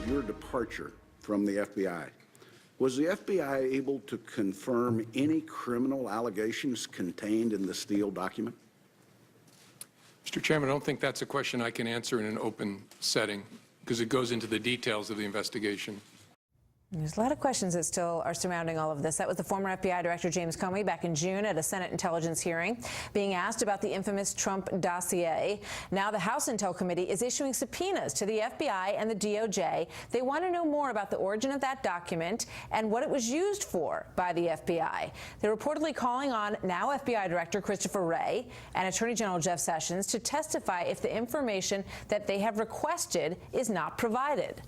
of your departure from the FBI, was the FBI able to confirm any criminal allegations contained in the Steele document? Mr. Chairman, I don't think that's a question I can answer in an open setting because it goes into the details of the investigation. There's a lot of questions that still are surrounding all of this. That was the former FBI Director James Comey back in June at a Senate Intelligence hearing, being asked about the infamous Trump dossier. Now the House Intel Committee is issuing subpoenas to the FBI and the DOJ. They want to know more about the origin of that document and what it was used for by the FBI. They're reportedly calling on now FBI Director Christopher Wray and Attorney General Jeff Sessions to testify if the information that they have requested is not provided.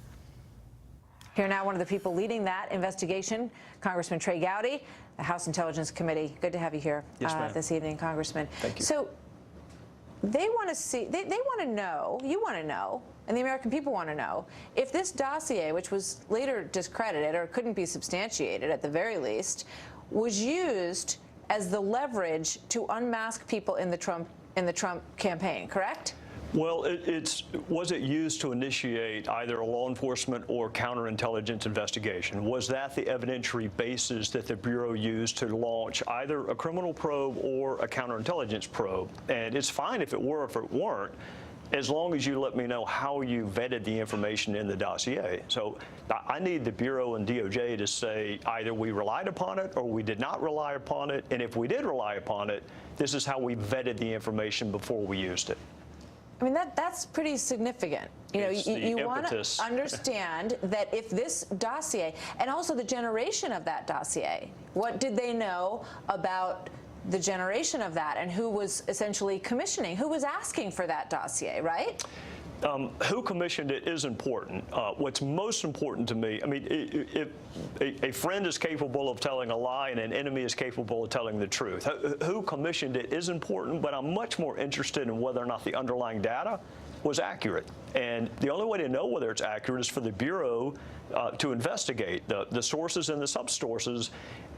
Here now, one of the people leading that investigation, Congressman Trey Gowdy, the House Intelligence Committee. Good to have you here this evening, Congressman. Thank you. So they want to see, they want to know, you want to know, and the American people want to know, if this dossier, which was later discredited or couldn't be substantiated at the very least, was used as the leverage to unmask people in the Trump campaign, correct? Well, was it used to initiate either a law enforcement or counterintelligence investigation? Was that the evidentiary basis that the Bureau used to launch either a criminal probe or a counterintelligence probe? And it's fine if it were or if it weren't, as long as you let me know how you vetted the information in the dossier. So I need the Bureau and DOJ to say either we relied upon it or we did not rely upon it. And if we did rely upon it, this is how we vetted the information before we used it. I mean, that's pretty significant. You know, you want to understand that if this dossier, and also the generation of that dossier, what did they know about the generation of that and who was essentially commissioning, who was asking for that dossier, right? Who commissioned it is important. What's most important to me, I mean, if a friend is capable of telling a lie and an enemy is capable of telling the truth. Who commissioned it is important, but I'm much more interested in whether or not the underlying data was accurate. And the only way to know whether it's accurate is for the Bureau to investigate the sources and the subsources.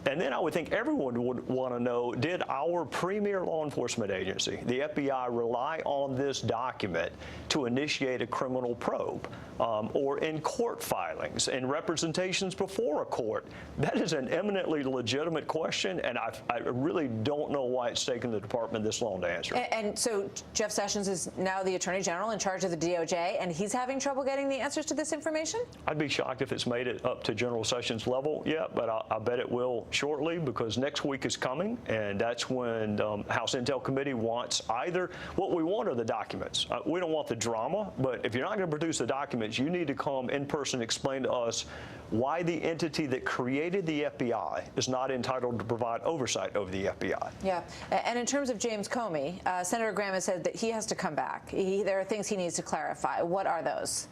And then I would think everyone would want to know, did our premier law enforcement agency, the FBI, rely on this document to initiate a criminal probe or in court filings and representations before a court? That is an eminently legitimate question, and I really don't know why it's taken the department this long to answer. And so Jeff Sessions is now the Attorney General in charge of the DOJ, and he's having trouble getting the answers to this information? I'd be shocked if it's made it up to General Sessions' level yet, but I bet it will shortly, because next week is coming, and that's when House Intel Committee wants either, what we want are the documents. We don't want the drama, but if you're not going to produce the documents, you need to come in person and explain to us why the entity that created the FBI is not entitled to provide oversight over the FBI. Yeah, and in terms of James Comey, Senator Graham has said that he has to come back. There are things he needs to clarify. What are those?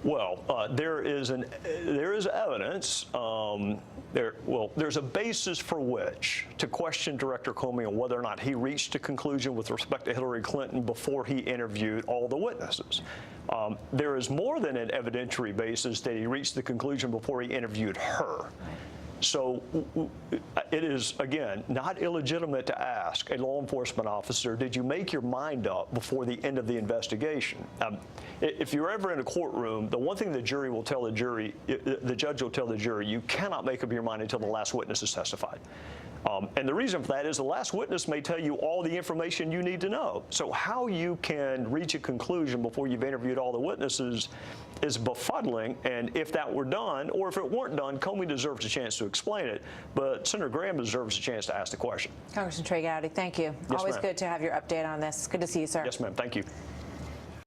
Well, there is evidence. There's a basis for which to question Director Comey on whether or not he reached a conclusion with respect to Hillary Clinton before he interviewed all the witnesses. There is more than an evidentiary basis that he reached the conclusion before he interviewed her. So it is, again, not illegitimate to ask a law enforcement officer, did you make your mind up before the end of the investigation? If you're ever in a courtroom, the one thing the jury will tell the jury, the judge will tell the jury, you cannot make up your mind until the last witness has testified. And the reason for that is the last witness may tell you all the information you need to know. So how you can reach a conclusion before you've interviewed all the witnesses is befuddling. And if that were done, or if it weren't done, Comey deserves a chance to explain it. But Senator Graham deserves a chance to ask the question. Congressman Trey Gowdy, thank you. Yes, Always ma'am. good to have your update on this. Good to see you, sir. Yes, ma'am. Thank you.